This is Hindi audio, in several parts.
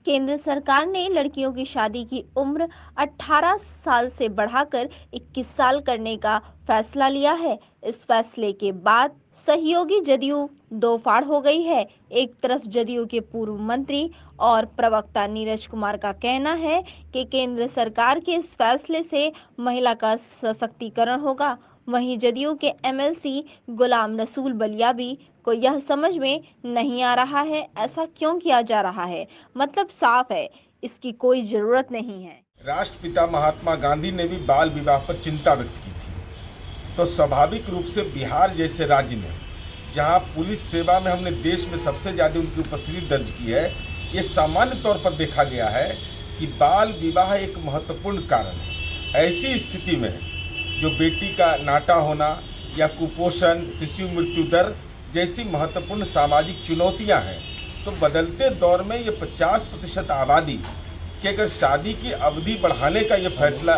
केंद्र सरकार ने लड़कियों की शादी की उम्र 18 साल से बढ़ाकर 21 साल करने का फैसला लिया है। इस फैसले के बाद सहयोगी जदयू दो फाड़ हो गई है। एक तरफ जदयू के पूर्व मंत्री और प्रवक्ता नीरज कुमार का कहना है कि केंद्र सरकार के इस फैसले से महिला का सशक्तिकरण होगा। वहीं जदयू के एमएलसी गुलाम रसूल बलियाबी को यह समझ में नहीं आ रहा है ऐसा क्यों किया जा रहा है। मतलब साफ है, इसकी कोई जरूरत नहीं है। राष्ट्रपिता महात्मा गांधी ने भी बाल विवाह पर चिंता व्यक्त की थी। तो स्वाभाविक रूप से बिहार जैसे राज्य में, जहां पुलिस सेवा में हमने देश में सबसे ज़्यादा उनकी उपस्थिति दर्ज की है, ये सामान्य तौर पर देखा गया है कि बाल विवाह एक महत्वपूर्ण कारण है। ऐसी स्थिति में जो बेटी का नाटा होना या कुपोषण, शिशु मृत्यु दर जैसी महत्वपूर्ण सामाजिक चुनौतियां हैं, तो बदलते दौर में ये 50% आबादी कि अगर शादी की अवधि बढ़ाने का ये फैसला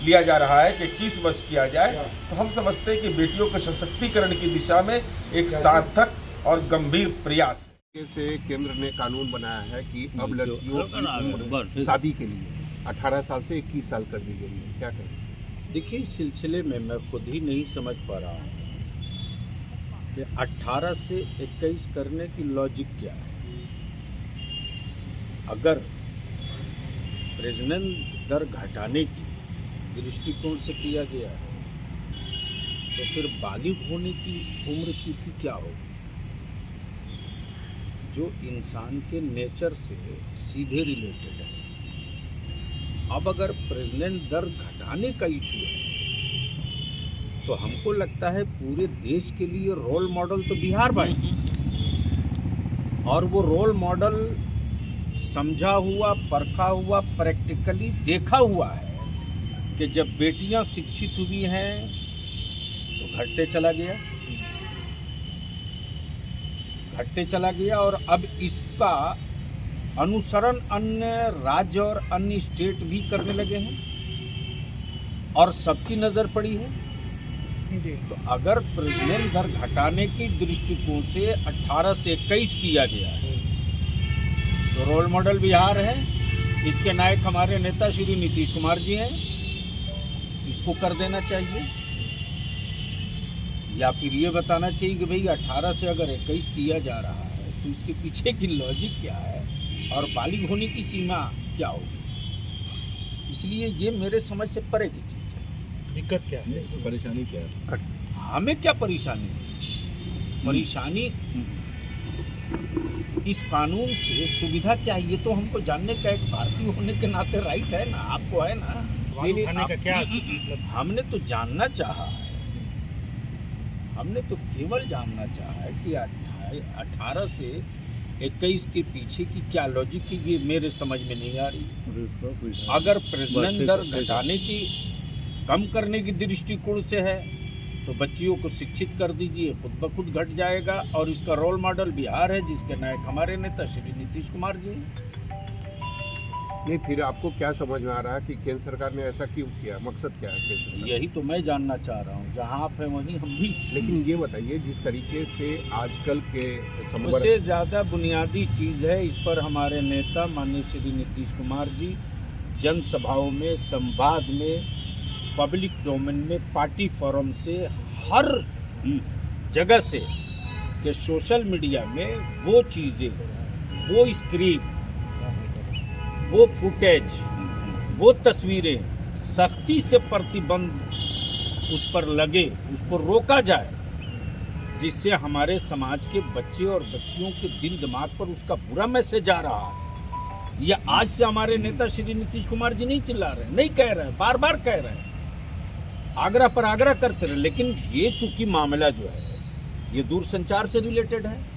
लिया जा रहा है कि 21 वर्ष किया जाए, तो हम समझते हैं कि बेटियों के सशक्तिकरण की दिशा में एक सार्थक और गंभीर प्रयास से केंद्र ने कानून बनाया है कि अब लड़कियों की उम्र शादी के लिए 18 साल से 21 साल कर दी गई है। क्या कहें? देखिए, इस सिलसिले में मैं खुद ही नहीं समझ पा रहा हूँ कि 18 से 21 करने की लॉजिक क्या है। अगर प्रजनन दर घटाने की दृष्टिकोण से किया गया है, तो फिर बालिग होने की उम्र तिथि क्या होगी, जो इंसान के नेचर से सीधे रिलेटेड है। अब अगर प्रजनन दर घटाने का इशू है, तो हमको लगता है पूरे देश के लिए रोल मॉडल तो बिहार बने, और वो रोल मॉडल समझा हुआ, परखा हुआ, प्रैक्टिकली देखा हुआ है कि जब बेटियां शिक्षित हुई हैं तो घटते चला गया, और अब इसका अनुसरण अन्य राज्य और अन्य स्टेट भी करने लगे हैं और सबकी नज़र पड़ी है। तो अगर प्रजनन दर घटाने की दृष्टिकोण से 18 से 21 किया गया है, तो रोल मॉडल बिहार है। इसके नायक हमारे नेता श्री नीतीश कुमार जी हैं, इसको कर देना चाहिए, या फिर ये बताना चाहिए कि भाई 18 से अगर 21 किया जा रहा है तो इसके पीछे की लॉजिक क्या है और बालिग होने की सीमा क्या होगी। इसलिए ये मेरे समझ से परे की चीज़ है। दिक्कत क्या है, परेशानी क्या है? हमें क्या परेशानी है? परेशानी इस कानून से सुविधा क्या है, ये तो हमको जानने का एक भारतीय होने के नाते राइट है ना, आपको है ना। का क्या मतलब? हमने तो जानना चाहा है, हमने तो केवल जानना चाहा है कि 18 से 21 के पीछे की क्या लॉजिक है, ये मेरे समझ में नहीं आ रही। अगर प्रजनन दर घटाने की, कम करने की दृष्टिकोण से है, तो बच्चियों को शिक्षित कर दीजिए, खुद ब खुद घट जाएगा। और इसका रोल मॉडल बिहार है, जिसके नायक हमारे नेता श्री नीतीश कुमार जी हैं। नहीं, फिर आपको क्या समझ में आ रहा है कि केंद्र सरकार ने ऐसा क्यों किया? मकसद क्या है केंद्र सरकार? यही तो मैं जानना चाह रहा हूँ, जहाँ आप हैं वहीं हम भी। लेकिन ये बताइए, जिस तरीके से आजकल के सबसे ज़्यादा बुनियादी चीज़ है, इस पर हमारे नेता माननीय श्री नीतीश कुमार जी जनसभाओं में, संवाद में, पब्लिक डोमेन में, पार्टी फोरम से, हर जगह से, कि सोशल मीडिया में वो चीज़ें, वो स्क्रिप्ट, वो फुटेज, वो तस्वीरें सख्ती से प्रतिबंध उस पर लगे, उसको रोका जाए, जिससे हमारे समाज के बच्चे और बच्चियों के दिल दिमाग पर उसका बुरा मैसेज आ रहा है। ये आज से हमारे नेता श्री नीतीश कुमार जी नहीं चिल्ला रहे, नहीं कह रहे, बार बार कह रहे हैं, आग्रह पर आग्रह करते रहे। लेकिन ये चूंकि मामला जो है ये दूरसंचार से रिलेटेड है।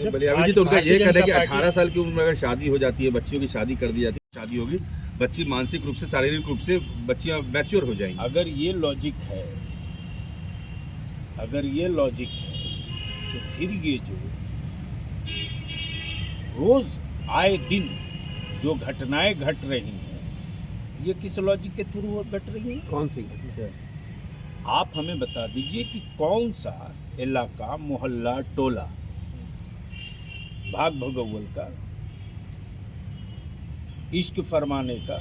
बलियाबी जी, तो उनका ये कहना है कि 18 साल की उम्र में अगर शादी हो जाती है, बच्चियों की शादी कर दी जाती है, शादी होगी, बच्ची मानसिक रूप से, शारीरिक रूप से बच्चियां मैच्योर हो जाएंगी। अगर ये लॉजिक है, तो फिर ये जो रोज आए दिन जो घटनाएं घट रही हैं, ये किस लॉजिक के थ्रू घट रही है? कौन सी घटना? आप हमें बता दीजिए कि कौन सा इलाका, मोहल्ला, टोला, भाग भगौवल का इश्क फरमाने का,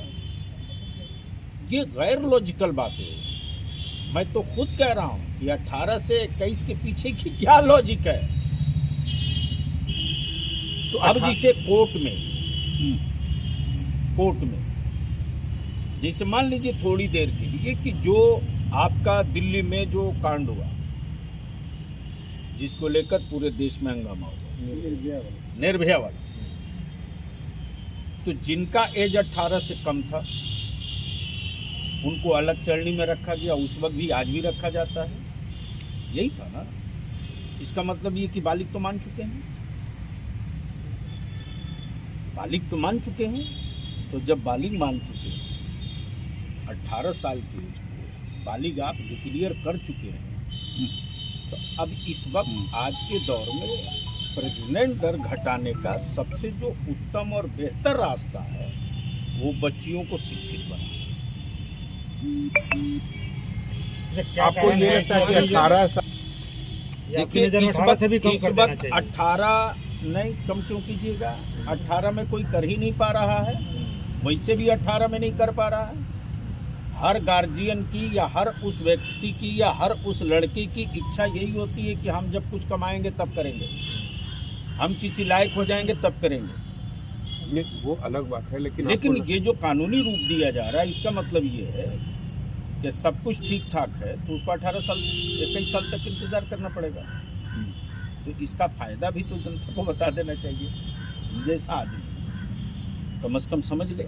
ये गैर लॉजिकल बात है। मैं तो खुद कह रहा हूँ कि 18 से 21 के पीछे की क्या लॉजिक है। तो अब जिसे कोर्ट में जैसे मान लीजिए थोड़ी देर के लिए कि जो आपका दिल्ली में जो कांड हुआ, जिसको लेकर पूरे देश में हंगामा हुआ, निर्भया वाला, तो जिनका एज 18 से कम था उनको अलग श्रेणी में रखा गया, उस वक्त भी, आज भी रखा जाता है। यही था ना। इसका मतलब ये कि बालिग तो मान चुके हैं, तो जब बालिग मान चुके हैं, 18 साल की एज को बालिग आप डिक्लेयर कर चुके हैं, तो अब इस वक्त आज के दौर में प्रेग्नेंट दर घटाने का सबसे जो उत्तम और बेहतर रास्ता है वो बच्चियों को शिक्षित बनाना। आपको ये लगता है कि 18 साल, देखिए इस वक्त 18 नहीं, कम क्यों कीजिएगा? 18 में कोई कर ही नहीं पा रहा है, वैसे भी 18 में नहीं कर पा रहा है। हर गार्जियन की या हर उस व्यक्ति की या हर उस लड़के की इच्छा यही होती है कि हम जब कुछ कमाएंगे तब करेंगे, हम किसी लायक हो जाएंगे तब करेंगे। वो अलग बात है, लेकिन ये जो कानूनी रूप दिया जा रहा है, इसका मतलब ये है कि सब कुछ ठीक ठाक है तो उसको 18 साल 21 साल तक इंतजार करना पड़ेगा। तो इसका फायदा भी तो जनता को बता देना चाहिए। जैसा आदमी कम से कम समझ ले।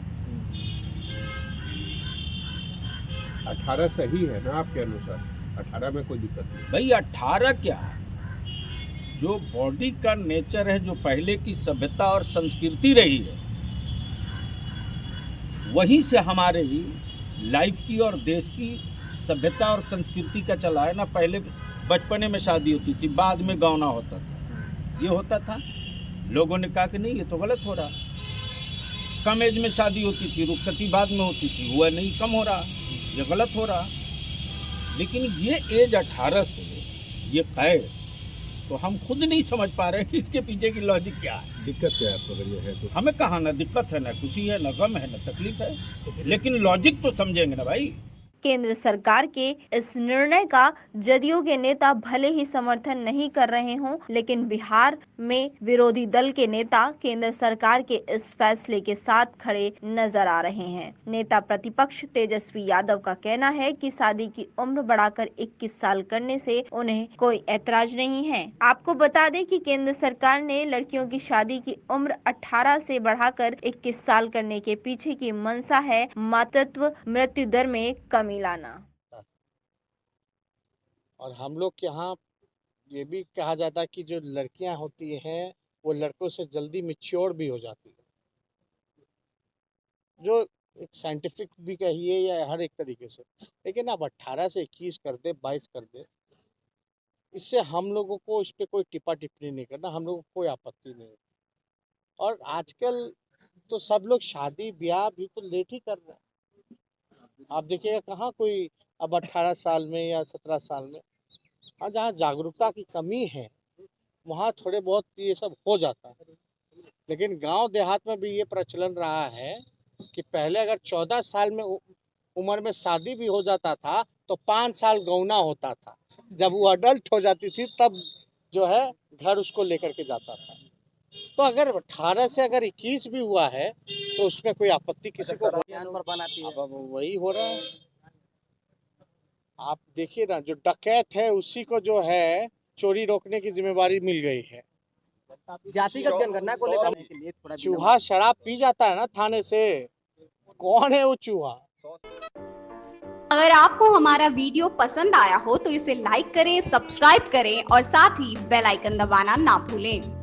18 सही है ना आपके अनुसार? 18 में कोई दिक्कत नहीं भाई? 18 क्या, जो बॉडी का नेचर है, जो पहले की सभ्यता और संस्कृति रही है, वहीं से हमारे लाइफ की और देश की सभ्यता और संस्कृति का चला है ना। पहले बचपने में शादी होती थी, बाद में गौना होता था, ये होता था। लोगों ने कहा कि नहीं, ये तो गलत हो रहा। कम एज में शादी होती थी, रुखसती बाद में होती थी, हुआ नहीं, कम हो रहा, ये गलत हो रहा। लेकिन ये एज 18 से ये कैद, तो हम खुद नहीं समझ पा रहे हैं कि इसके पीछे की लॉजिक क्या है। दिक्कत क्या है आपको अगर ये है तो? हमें कहाँ ना दिक्कत है, ना खुशी है, ना गम है, ना तकलीफ है, लेकिन लॉजिक तो समझेंगे ना भाई। केंद्र सरकार के इस निर्णय का जदयू के नेता भले ही समर्थन नहीं कर रहे हों, लेकिन बिहार में विरोधी दल के नेता केंद्र सरकार के इस फैसले के साथ खड़े नजर आ रहे हैं। नेता प्रतिपक्ष तेजस्वी यादव का कहना है कि शादी की उम्र बढ़ाकर 21 साल करने से उन्हें कोई ऐतराज नहीं है। आपको बता दें कि केंद्र सरकार ने लड़कियों की शादी की उम्र 18 से बढ़ाकर 21 साल करने के पीछे की मंशा है मातृत्व मृत्यु दर में कमी लाना। और हम लोग के यहाँ ये भी कहा जाता है कि जो लड़कियां होती हैं वो लड़कों से जल्दी मैच्योर भी हो जाती है, जो एक साइंटिफिक भी कहिए या हर एक तरीके से। लेकिन अब 18 से 21 कर दे, 22 कर दे, इससे हम लोगों को इस पर कोई टिप्पा टिप्पणी नहीं करना, हम लोगों को कोई आपत्ति नहीं। और आजकल तो सब लोग शादी ब्याह भी तो लेट ही कर रहे हैं। आप देखिएगा कहाँ कोई अब 18 साल में या 17 साल में, हाँ जहाँ जागरूकता की कमी है वहाँ थोड़े बहुत ये सब हो जाता है। लेकिन गांव देहात में भी ये प्रचलन रहा है कि पहले अगर 14 साल में उम्र में शादी भी हो जाता था तो 5 साल गौना होता था। जब वो अडल्ट हो जाती थी तब जो है घर उसको लेकर के जाता था। तो अगर 18 से अगर 21 भी हुआ है तो उसमें कोई आपत्ति किसी को बनाती है। अब वही हो रहा है। आप देखिए ना, जो डकैत है उसी को जो है चोरी रोकने की जिम्मेवारी मिल गई है। जातिगत जनगणना को लेकर के लिए थोड़ा चूहा शराब पी जाता है ना थाने से, कौन है वो चूहा? अगर आपको हमारा वीडियो पसंद आया हो तो इसे लाइक करें, सब्सक्राइब करें और साथ ही बेल आइकन दबाना ना भूलें।